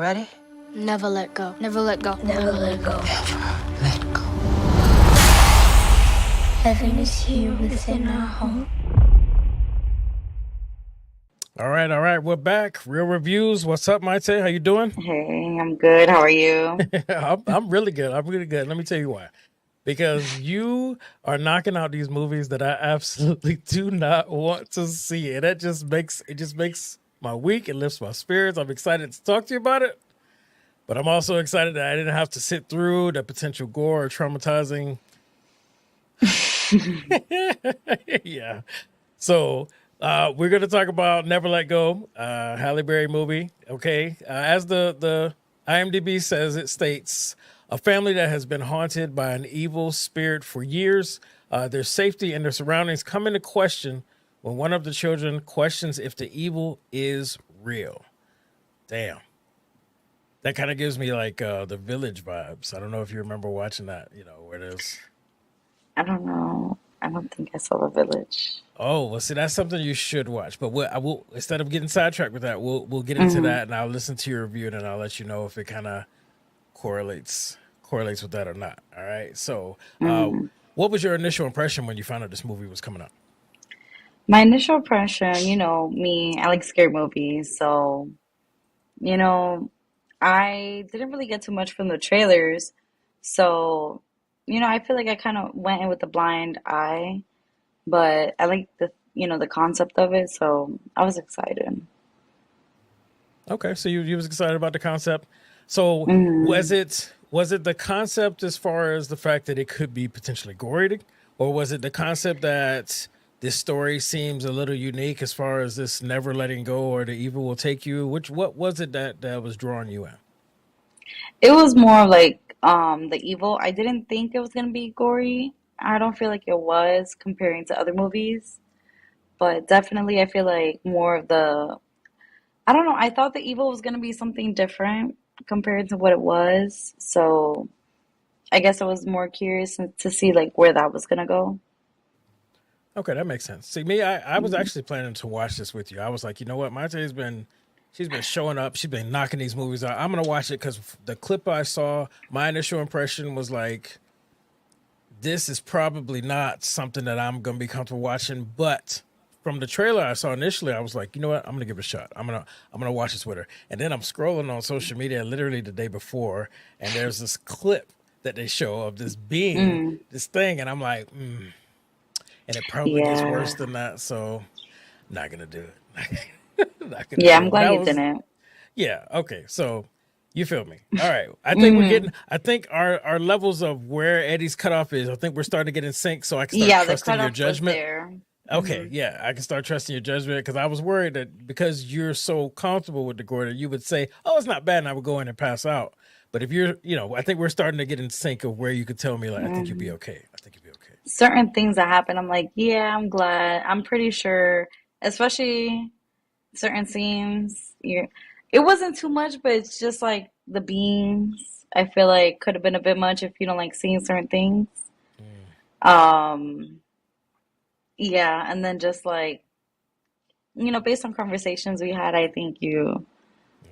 Ready? Never let go. Never let go. Never let go. Never let go. Heaven is here within our home. All right. We're back. Real reviews. What's up, Mayte? How you doing? Hey, I'm good. How are you? I'm really good. I'm really good. Let me tell you why. Because you are knocking out these movies that I absolutely do not want to see, and that just makes my week. It lifts my spirits. I'm excited to talk to you about it, but I'm also excited that I didn't have to sit through the potential gore or traumatizing. Yeah. So we're going to talk about Never Let Go, Halle Berry movie. Okay. As the IMDb says, it states a family that has been haunted by an evil spirit for years. Their safety and their surroundings come into question when one of the children questions if the evil is real. Damn. That kind of gives me like the Village vibes. I don't know if you remember watching that, where there's... I don't know. I don't think I saw The Village. Oh, well, see, that's something you should watch. But I will, instead of getting sidetracked with that, we'll get into that, and I'll listen to your review, and then I'll let you know if it kind of correlates with that or not. All right. So, what was your initial impression when you found out this movie was coming out? My initial impression, me, I like scary movies. So, I didn't really get too much from the trailers. So, I feel like I kind of went in with a blind eye, but I like the concept of it. So I was excited. Okay, so you was excited about the concept. So was it the concept as far as the fact that it could be potentially gory, or was it the concept that this story seems a little unique as far as this never letting go or the evil will take you? What was it that was drawing you in? It was more like the evil. I didn't think it was gonna be gory. I don't feel like it was comparing to other movies, but definitely I feel like more of I don't know, I thought the evil was gonna be something different compared to what it was. So I guess I was more curious to see like where that was gonna go. Okay, that makes sense. See, me, I was actually planning to watch this with you. I was like, you know what, she's been showing up. She's been knocking these movies out. I'm going to watch it because the clip I saw, my initial impression was like, this is probably not something that I'm going to be comfortable watching. But from the trailer I saw initially, I was like, you know what? I'm going to give it a shot. I'm going to watch this with her. And then I'm scrolling on social media literally the day before, and there's this clip that they show of this being, this thing. And I'm like, And it probably gets worse Yeah. than that. So not going to do it. Not gonna Yeah, do I'm it. glad you didn't. Yeah. Okay. So you feel me? All right. I think I think our levels of where Eddie's cutoff is, I think we're starting to get in sync so I can start Yeah, the trusting your cutoff was judgment. there. Okay. Yeah. I can start trusting your judgment because I was worried that because you're so comfortable with the Gordon, you would say, oh, it's not bad. And I would go in and pass out. But if you're, I think we're starting to get in sync of where you could tell me, like, I think you'll be okay. I think you'll be okay. Certain things that happen, I'm like, yeah, I'm glad. I'm pretty sure, especially certain scenes. It wasn't too much, but it's just like the beans. I feel like could have been a bit much if you don't like seeing certain things. Um, yeah, and then just like, based on conversations we had, I think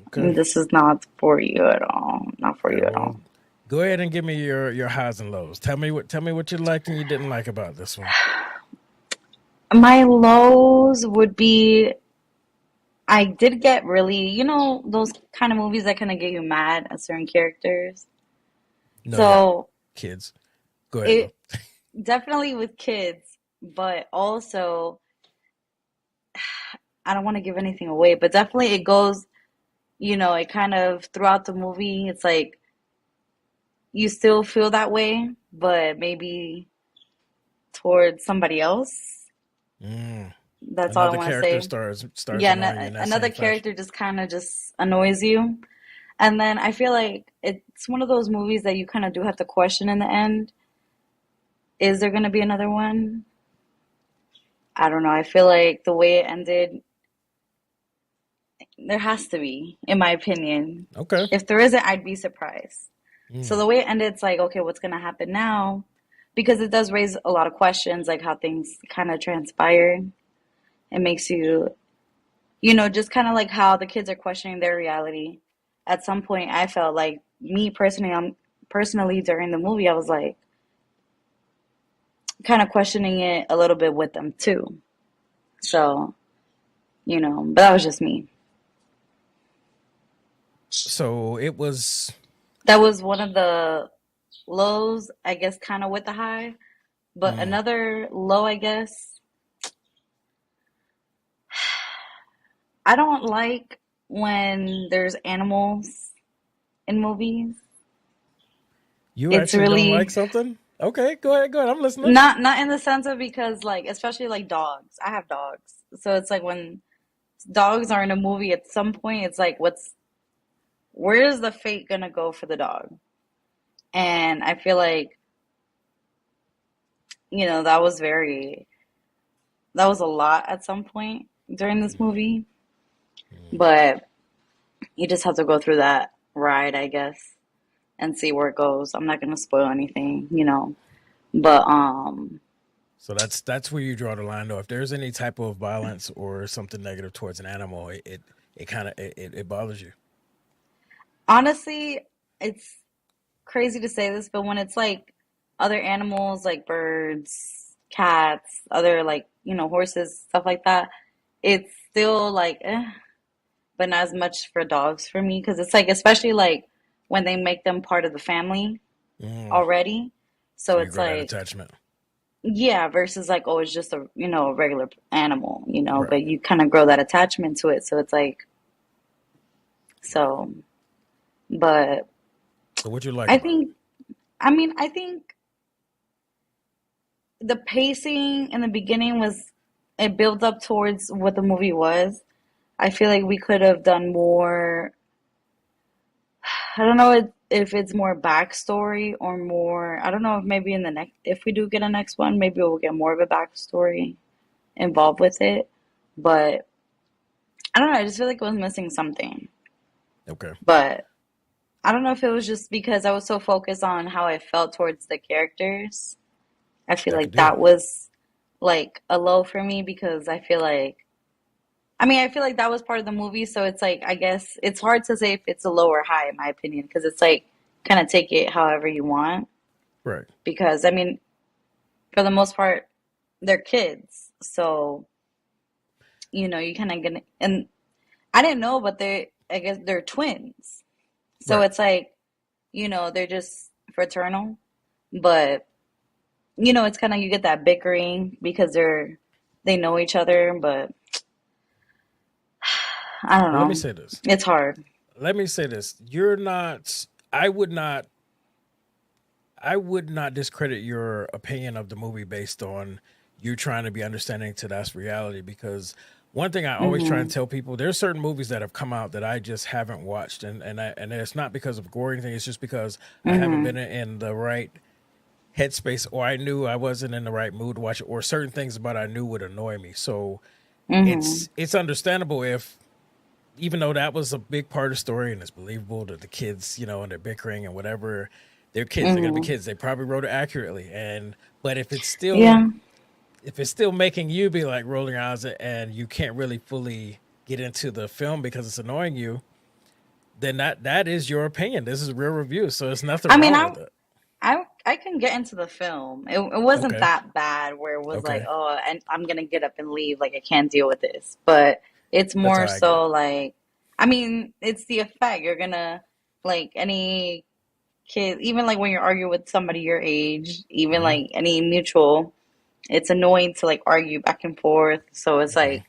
Okay. this is not for you at all. Not for Okay. you at Well, all. go ahead and give me your highs and lows. Tell me what you liked and you didn't like about this one. My lows would be I did get really, those kind of movies that kind of get you mad at certain characters. No, yeah, So kids. Go ahead though. it definitely with kids, but also I don't want to give anything away, but definitely it goes, it kind of throughout the movie, it's like you still feel that way, but maybe towards somebody else. Mm. That's all I Another want to character say. starts Yeah, annoying you in that another same fashion. character just kind of just annoys you. And then I feel like it's one of those movies that you kind of do have to question in the end. Is there going to be another one? I don't know. I feel like the way it ended, there has to be, in my opinion. Okay. If there isn't, I'd be surprised. So Mm. the way it ended, it's like, okay, what's going to happen now? Because it does raise a lot of questions, like how things kind of transpired. It makes you, just kind of like how the kids are questioning their reality at some point I felt like me personally, personally during the movie, I was like kind of questioning it a little bit with them too. So, but that was just me. So it was. That was one of the lows, I guess, kind of with the high. But another low, I guess, I don't like when there's animals in movies. You It's actually don't like really something? Okay, go ahead, go ahead. I'm listening. not in the sense of because like especially like dogs. I have dogs. So it's like when dogs are in a movie at some point it's like where's the fate gonna go for the dog? And I feel like, that was a lot at some point during this movie. But you just have to go through that ride, I guess, and see where it goes. I'm not gonna spoil anything. But So that's where you draw the line, though. If there's any type of violence or something negative towards an animal, it kind of it bothers you. honestly, it's crazy to say this, but when it's like other animals like birds, cats, other like, horses, stuff like that, it's still like but not as much for dogs for me because it's like especially like when they make them part of the family Mm, already. So so you it's grow that like attachment, yeah, versus like oh it's just a regular animal, right? but you kind of grow that attachment to it. So it's like so but So what you like I about it? think I think the pacing in the beginning was it built up towards what the movie was. I feel like we could have done more. I don't know if it's more backstory or more. I don't know if maybe in the next, if we do get a next one, maybe we'll get more of a backstory involved with it. But I don't know. I just feel like it was missing something. Okay, But I don't know if it was just because I was so focused on how I felt towards the characters. I feel that could like do it. that was like a low for me because I feel like that was part of the movie, so it's like I guess it's hard to say if it's a low or high in my opinion because it's like kind of take it however you want Right. because for the most part they're kids, so you kind of get and I didn't know, but I guess they're twins, so Right. it's like they're just fraternal, but it's kind of you get that bickering because they know each other, but I don't Well, let me know, say this. it's hard. Let me say this. You're not. I would not. I would not discredit your opinion of the movie based on you trying to be understanding to that's reality. Because one thing I always try and Hmm. tell people, there's certain movies that have come out that I just haven't watched, and it's not because of gore or anything. It's just because I haven't Hmm. been in the right headspace, or I knew I wasn't in the right mood to watch it, or certain things about it I knew would annoy me. So Hmm. it's understandable if, even though that was a big part of the story and it's believable that the kids, and they're bickering and whatever, they're kids, they're gonna be Hmm. kids. They probably wrote it accurately. And but Yeah. if it's still making you be like rolling your eyes and you can't really fully get into the film because it's annoying you, then that is your opinion. This is a real review, so there's nothing I mean, wrong I with it. I can get into the film. It wasn't Okay. that bad where it was like, Okay. oh, and I'm gonna get up and leave. Like I can't deal with this. But it's That's how more I get. so like, it's the effect. You're gonna like any kid, even like when you're arguing with somebody your age, even Hmm. like any mutual, it's annoying to like argue back and forth. So it's Hmm. like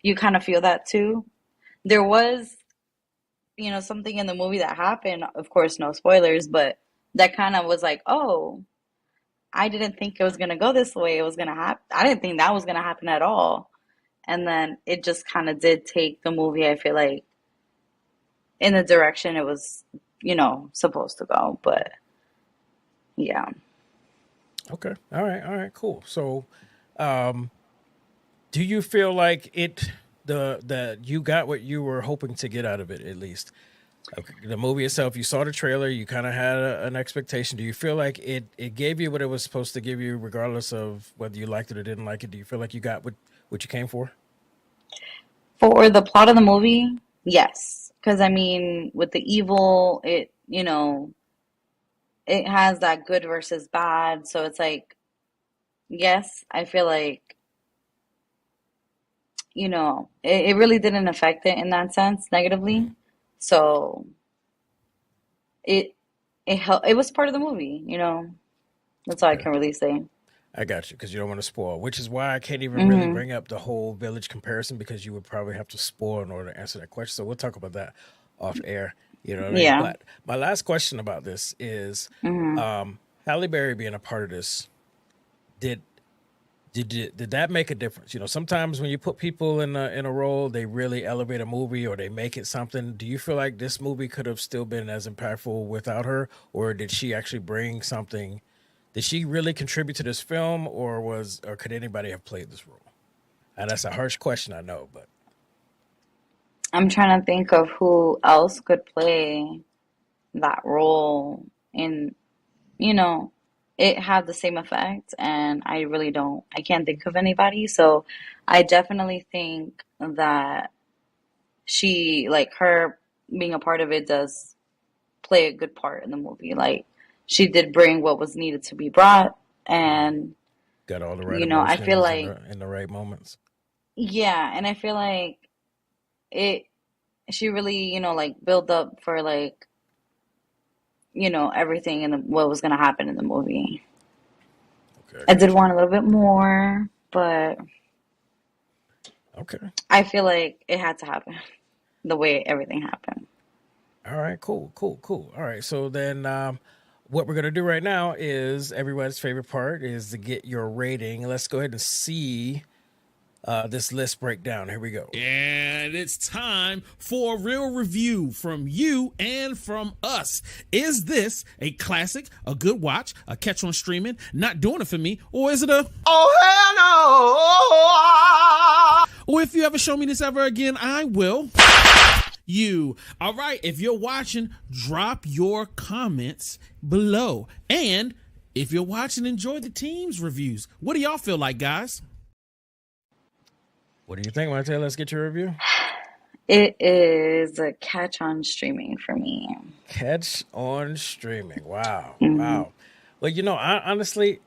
you kind of feel that too. There was something in the movie that happened, of course, no spoilers, but that kind of was like, oh, I didn't think it was going to go this way. It was going to happen. I didn't think that was going to happen at all. And then it just kind of did take the movie, I feel like, in the direction it was, supposed to go. But yeah. Okay. All right. All right. Cool. So, um, do you feel like that you got what you were hoping to get out of it at least? Okay, the movie itself, you saw the trailer, you kind of had an expectation. Do you feel like it gave you what it was supposed to give you, regardless of whether you liked it or didn't like it? Do you feel like you got what you came for? For the plot of the movie, yes. Because I mean, with the evil, it has that good versus bad. So it's like, yes, I feel like, it really didn't affect it in that sense negatively. So it it was part of the movie. That's all I Okay. can really say. I got you because you don't want to spoil, which is why I can't even really Hmm. bring up the whole village comparison because you would probably have to spoil in order to answer that question. So we'll talk about that off air. You know what I mean? Yeah. But my last question about this is, Hmm. Halle Berry being a part of this, did did that make a difference? Sometimes when you put people in a role, they really elevate a movie or they make it something. Do you feel like this movie could have still been as impactful without her, or did she actually bring something? Did she really contribute to this film, or could anybody have played this role? And that's a harsh question, I know, but I'm trying to think of who else could play that role in, you know, it had the same effect, and I can't think of anybody. So I definitely think that like her being a part of it does play a good part in the movie. Like, she did bring what was needed to be brought, and, got all the right I feel emotions in like, the right moments. yeah, and I feel like it, she really, like built up for like, everything and what was going to happen in the movie. Okay, I I did got you. want a little bit more, but Okay. I feel like it had to happen the way everything happened. All right, cool, cool, cool. All right, so then what we're gonna do right now is everybody's favorite part is to get your rating. Let's go ahead and see this list breakdown. Here we go. And it's time for a real review from you and from us. Is this a classic, a good watch, a catch on streaming, not doing it for me, or is it a oh hell no? Or if you ever show me this ever again, I will. You. All right, if you're watching, drop your comments below. And if you're watching, enjoy the team's reviews. What do y'all feel like, guys? What do you think, Mayte? Let's get your review. It is a catch on streaming for me. Catch on streaming. Wow, Hmm. wow. Well, honestly,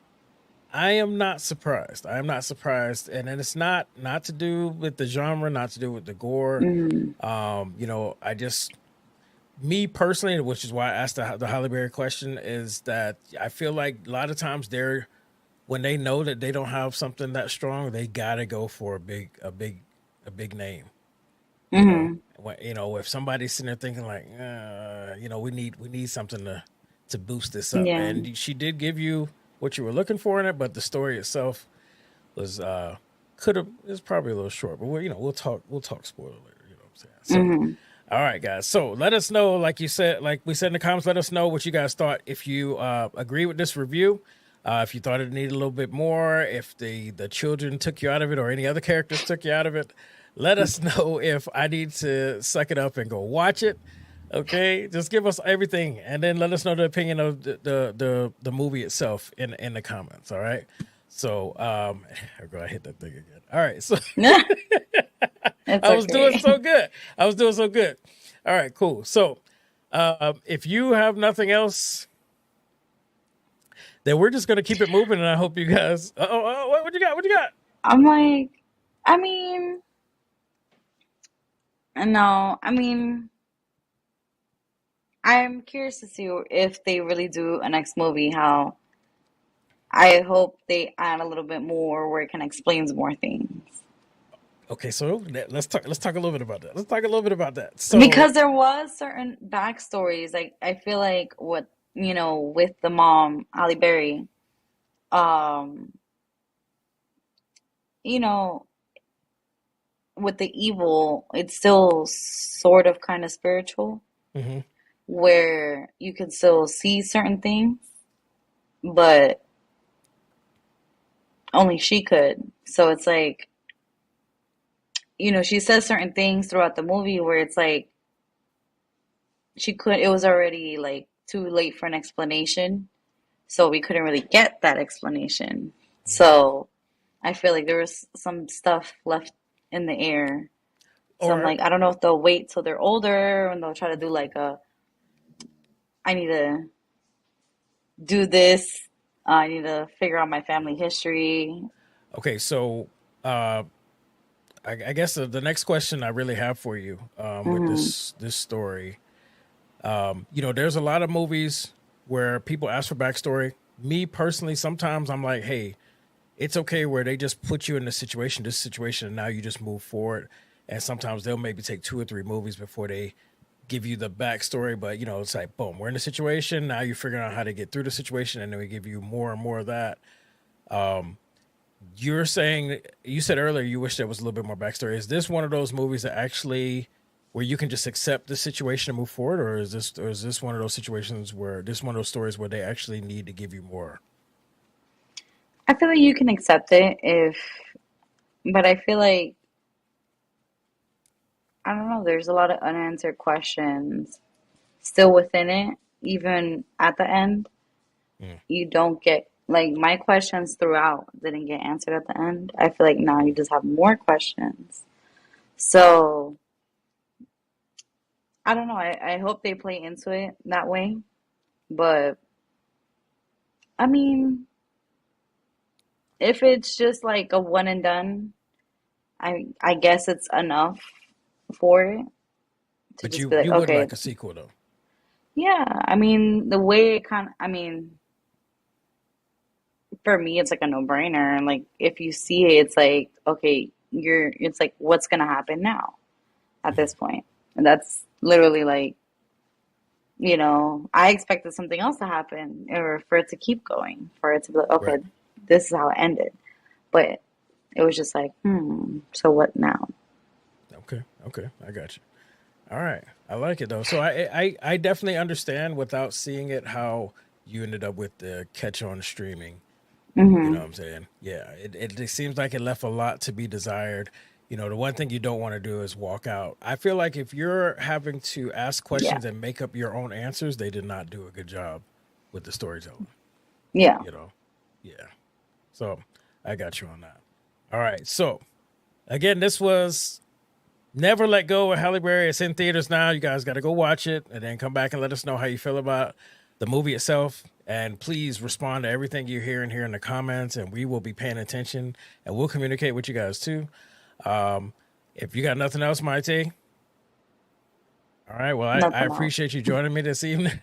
I am not surprised. I am not surprised, and it's not to do with the genre, not to do with the gore. Hmm. I just me personally, which is why I asked the Halle Berry question, is that I feel like a lot of times when they know that they don't have something that strong, they gotta go for a big name. Hmm. If somebody's sitting there thinking like, we need something to boost this up, Yeah. and she did give you what you were looking for in it, but the story itself was could have is probably a little short. But we'll talk spoiler later. You know what I'm saying? So, Hmm. all right, guys. So let us know, like we said in the comments, let us know what you guys thought. If you agree with this review, if you thought it needed a little bit more, if the children took you out of it or any other characters took you out of it, let us know if I need to suck it up and go watch it. Okay, just give us everything, and then let us know the opinion of the movie itself in the comments. All right. So I hit that thing again. All right. So It's I was doing okay. so good. I was doing so good. All right, cool. So if you have nothing else, then we're just gonna keep it moving, and I hope you guys. What you got? What you got? I'm like, I mean, no, I mean, I'm curious to see if they really do a next movie, how I hope they add a little bit more where it can explains more things. Okay, so let's talk. Let's talk a little bit about that. Let's talk a little bit about that. So Because there was certain backstories, like I feel like with the mom, Halle Berry, um, you know, with the evil, it's still sort of kind of spiritual, mhm. where you can still see certain things, but only she could. So it's like, she says certain things throughout the movie where it's like it was already like too late for an explanation. So we couldn't really get that explanation. So I feel like there was some stuff left in the air So I'm Or like, I don't know if they'll wait till they're older and they'll try to do like I need to do this. I need to figure out my family history. okay, so uh, I guess the next question I really have for you with Hmm. this story, there's a lot of movies where people ask for backstory. Me personally, sometimes I'm like, hey, it's okay where they just put you in this situation, and now you just move forward. And sometimes they'll maybe take 2 or 3 movies before they give you the backstory. But it's like, boom, we're in the situation. Now you're figuring out how to get through the situation, and then we give you more and more of that. You're saying you said earlier you wish there was a little bit more backstory. Is this one of those movies that actually where you can just accept the situation and move forward, or is this one of those situations where this one of those stories where they actually need to give you more? I feel like you can accept it but I feel like, I don't know, there's a lot of unanswered questions still within it, even at the end. Mm. You don't get, like, my questions throughout didn't get answered at the end. I feel like now you just have more questions. So, I don't know. I hope they play into it that way. But, I mean, if it's just like a one and done, I guess it's enough for it to But just you be like, you would okay, like a sequel though. yeah. I mean, the way it kind of, I mean, for me, it's like a no-brainer. And like, if you see it, it's like, okay, it's like, what's gonna happen now at Mhm. this point? And that's literally like, I expected something else to happen or for it to keep going, for it to be like, okay, Right. this is how it ended. But it was just like, so what now? Okay. Okay. I got you. All right. I like it though. So I definitely understand without seeing it how you ended up with the catch on streaming. You know Hmm. what I'm saying? Yeah. It seems like it left a lot to be desired. The one thing you don't want to do is walk out. I feel like if you're having to ask Yeah. questions and make up your own answers, they did not do a good job with the storytelling. Yeah. You know? Yeah. So I got you on that. All right. So again, this was Never Let Go with Halle Berry. It's in theaters now. You guys got to go watch it and then come back and let us know how you feel about the movie itself. And please respond to everything you're hearing here in the comments, and we will be paying attention and we'll communicate with you guys too. If you got nothing else, Mayte, all right. Well, I Nothing else. appreciate you joining me this evening.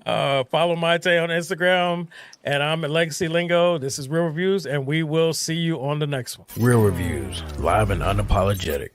Follow Mayte on Instagram, and I'm at Legacy Lingo. This is Real Reviews, and we will see you on the next one. Real Reviews, live and unapologetic.